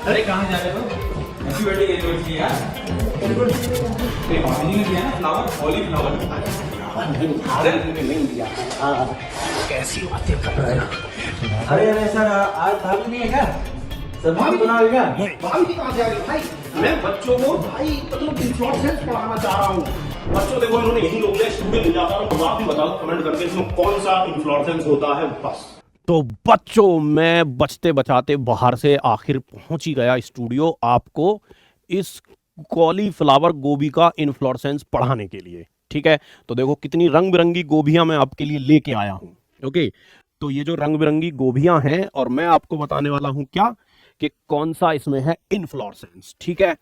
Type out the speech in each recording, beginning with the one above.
अरे कहाँ जा रहे हो? हैप्पी बर्थडे एनिवर्सरी यार। ते भाभी ने दिया ना फ्लावर, कॉलीफ्लावर। नहीं दिया। कैसी बातें कर रहे हो? अरे सर, आज भाभी नहीं है क्या? सर भाभी तो ना है क्या? भाभी की कहाँ से आ गई भाई? मैं बच्चों को भाई मतलब इन्फ्लुएंस पढ़ाना चाह रहा हूँ। बच्चों देखो इन्होंने यही लोग स्टूडियो मिल जाता है, आप भी बताओ कमेंट करके इसमें कौन सा इन्फ्लुएंस होता है बस। तो बच्चों, मैं बचते बचाते बाहर से आखिर पहुंच ही गया स्टूडियो आपको इस कॉलीफ्लावर गोभी का इन्फ्लोरेसेंस पढ़ाने के लिए। ठीक है, तो देखो कितनी रंग बिरंगी गोभियां मैं आपके लिए लेके आया हूं। ओके, तो ये जो रंग बिरंगी गोभियां हैं और मैं आपको बताने वाला हूं क्या कि कौन सा इसमें है इन्फ्लोरेसेंस। ठीक है,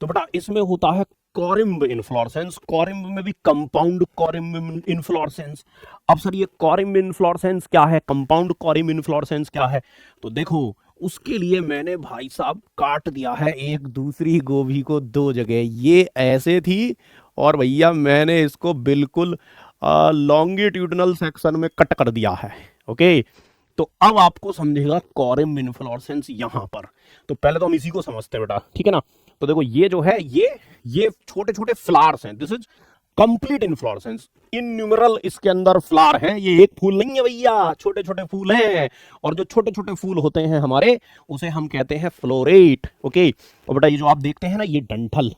तो बेटा इसमें होता है कॉरिम्ब इन्फ्लोरेसेंस, कॉरिम्ब में भी कंपाउंड कॉरिम्ब इन्फ्लोरेसेंस। अब सर ये कॉरिम्ब इन्फ्लोरेसेंस क्या है, कंपाउंड कॉरिम्ब इन्फ्लोरेसेंस क्या है? तो देखो उसके लिए मैंने भाई साहब काट दिया है एक दूसरी गोभी को दो जगह, ये ऐसे थी और भैया मैंने इसको बिल्कुल लॉन्गिट्यूडनल सेक्शन में कट कर दिया है। ओके, तो अब आपको समझेगा कॉरिम्ब इन्फ्लोरेसेंस यहां पर। तो पहले तो हम इसी को समझते हैं बेटा, ठीक है ना। तो देखो ये जो है ये छोटे छोटे फ्लावर्स हैं, दिस इज कंप्लीट इन्फ्लोरेसेंस, इनन्यूमरल इसके अंदर फ्लावर हैं। ये एक फूल नहीं है भैया, छोटे छोटे फूल हैं, और जो छोटे छोटे फूल होते हैं हमारे उसे हम कहते हैं फ्लोरेट। ओके, और बेटा ये जो आप देखते हैं ना, ये डंठल,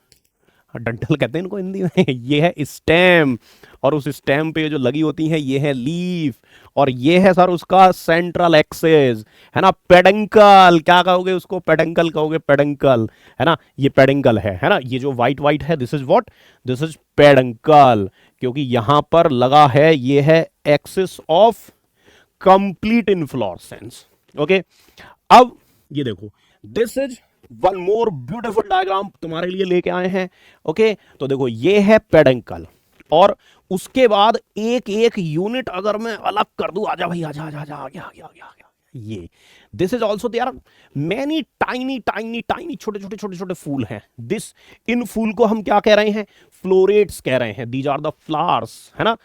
डंठल कहते हैं इनको हिंदी में ये है स्टेम, और उस स्टेम पे जो लगी होती है ये है लीफ, और ये है सर उसका सेंट्रल एक्सेस, है ना, पेडंकल। क्या कहोगे उसको? पेडंकल कहोगे, पेडंकल, है ना, ये पेडंकल है ना। ये जो व्हाइट व्हाइट है this is what, this is peduncle, क्योंकि यहां पर लगा है ये है axis of complete inflorescence. Okay, अब ये देखो this is one more beautiful diagram तुम्हारे लिए लेके आए हैं। ओके, तो देखो ये है पेडंकल, और उसके बाद एक एक यूनिट अगर मैं अलग कर दूं, आजा भाई आजा आजा आजा, आ गया आ गया आ गया आ गया, ये this is also there many tiny tiny tiny छोटे छोटे छोटे छोटे फूल हैं। दिस, इन फूल को हम क्या कह रहे हैं? फ्लोरेट्स कह रहे हैं। दीज आर द फ्लावर्स, है ना,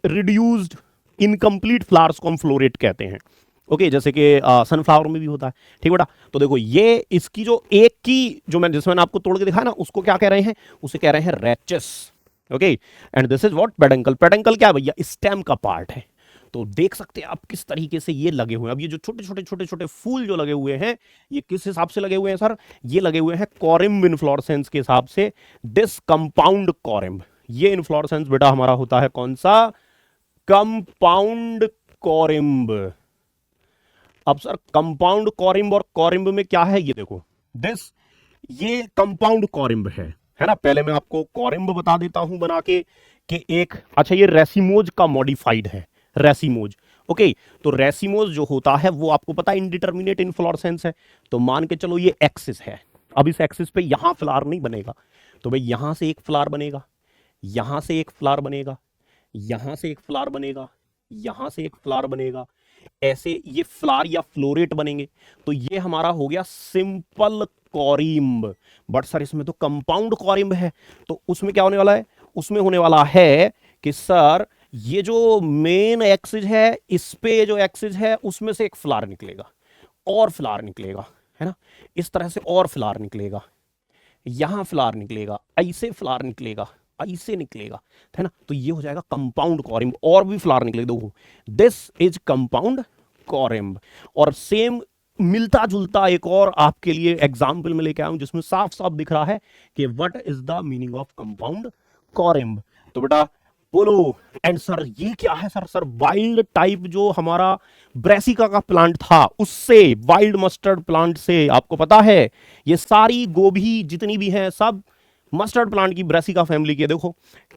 रिड्यूस्ड इनकम्प्लीट फ्लावर्स को हम फ्लोरेट कहते हैं। ओके, जैसे कि सनफ्लावर में भी होता है। ठीक बेटा, तो देखो ये इसकी जो एक की जो जिसमें मैंने आपको तोड़ के दिखाया ना, उसको क्या कह रहे हैं? उसे कह रहे हैं rachis. Okay, and this is what, peduncle. Peduncle क्या भैया? स्टेम का पार्ट है। तो देख सकते हैं आप किस तरीके से ये लगे हुए हैं। अब ये जो छोटे छोटे छोटे छोटे फूल जो लगे हुए हैं, ये किस हिसाब से लगे हुए हैं सर? ये लगे हुए हैं कॉरिम्ब इन्फ्लोरेसेंस के हिसाब से, दिस कंपाउंड कॉरिम्ब। ये इन्फ्लोरेसेंस बेटा हमारा होता है कौन सा? कंपाउंड कॉरिम्ब। अब सर कंपाउंड कॉरिम्ब और कॉरिम्ब में क्या है? ये देखो दिस, ये कंपाउंड कॉरिम्ब है ना। पहले मैं आपको कॉरिम्ब बता देता हूं बना के कि एक, अच्छा ये रेसिमोज का मॉडिफाइड है, रेसिमोज। ओके, तो रेसिमोज जो होता है वो आपको पता है इनडिटर्मिनेट इन्फ्लोरेसेंस है। तो मान के चलो ये एक्सिस है, अब इस एक्सिस पे यहां फ्लावर नहीं बनेगा, तो भाई यहां से एक फ्लावर बनेगा, यहां से एक फ्लावर बनेगा, यहां से एक फ्लावर बनेगा, यहां से एक फ्लावर बनेगा, ऐसे ये फ्लावर या फ्लोरेट बनेंगे। तो ये हमारा हो गया सिंपल कॉरिम्ब। बट सर इसमें तो कंपाउंड कॉरिम्ब है, तो उसमें क्या होने वाला है? उसमें होने वाला है कि सर ये जो मेन एक्सिस है, इस पे जो एक्सिस है उसमें से एक फ्लावर निकलेगा, और फ्लावर निकलेगा, है ना, इस तरह से और फ्लावर निकलेगा, यहां फ्लावर निकलेगा, ऐसे फ्लावर निकलेगा, ऐसे निकलेगा, है ना। तो ये हो जाएगा कंपाउंड कॉरिम्ब, और भी फ्लावर निकलेगा। देखो दिस इज कंपाउंड कॉरिम्ब। और सेम मिलता जुलता एक और आपके लिए एग्जाम्पल में लेके आया हूं, जिसमें साफ साफ दिख रहा है कि what is the meaning of compound corymb. तो बेटा बोलो, एंड सर ये क्या है? सर वाइल्ड टाइप जो हमारा ब्रेसिका का प्लांट था, उससे, वाइल्ड मस्टर्ड प्लांट से, आपको पता है ये सारी गोभी जितनी भी हैं सब मस्टर्ड प्लांट की, ब्रेसिका फैमिली के। देखो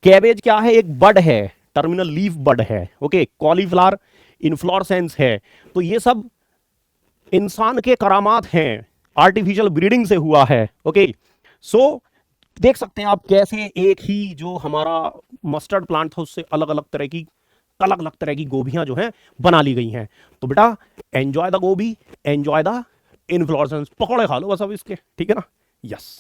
कैबेज क्या है? एक बड है, टर्मिनल लीफ बड है। ओके, कॉलीफ्लावर इन्फ्लोरेसेंस है। तो ये सब इंसान के करामात हैं, आर्टिफिशियल ब्रीडिंग से हुआ है। ओके, सो देख सकते हैं आप कैसे एक ही जो हमारा मस्टर्ड प्लांट था उससे अलग अलग तरह की गोभियां जो हैं बना ली गई हैं। तो बेटा एंजॉय द गोभी, एंजॉय द इन्फ्लोरेसेंस, पकौड़े खा लो बस अब इसके, ठीक है ना। यस।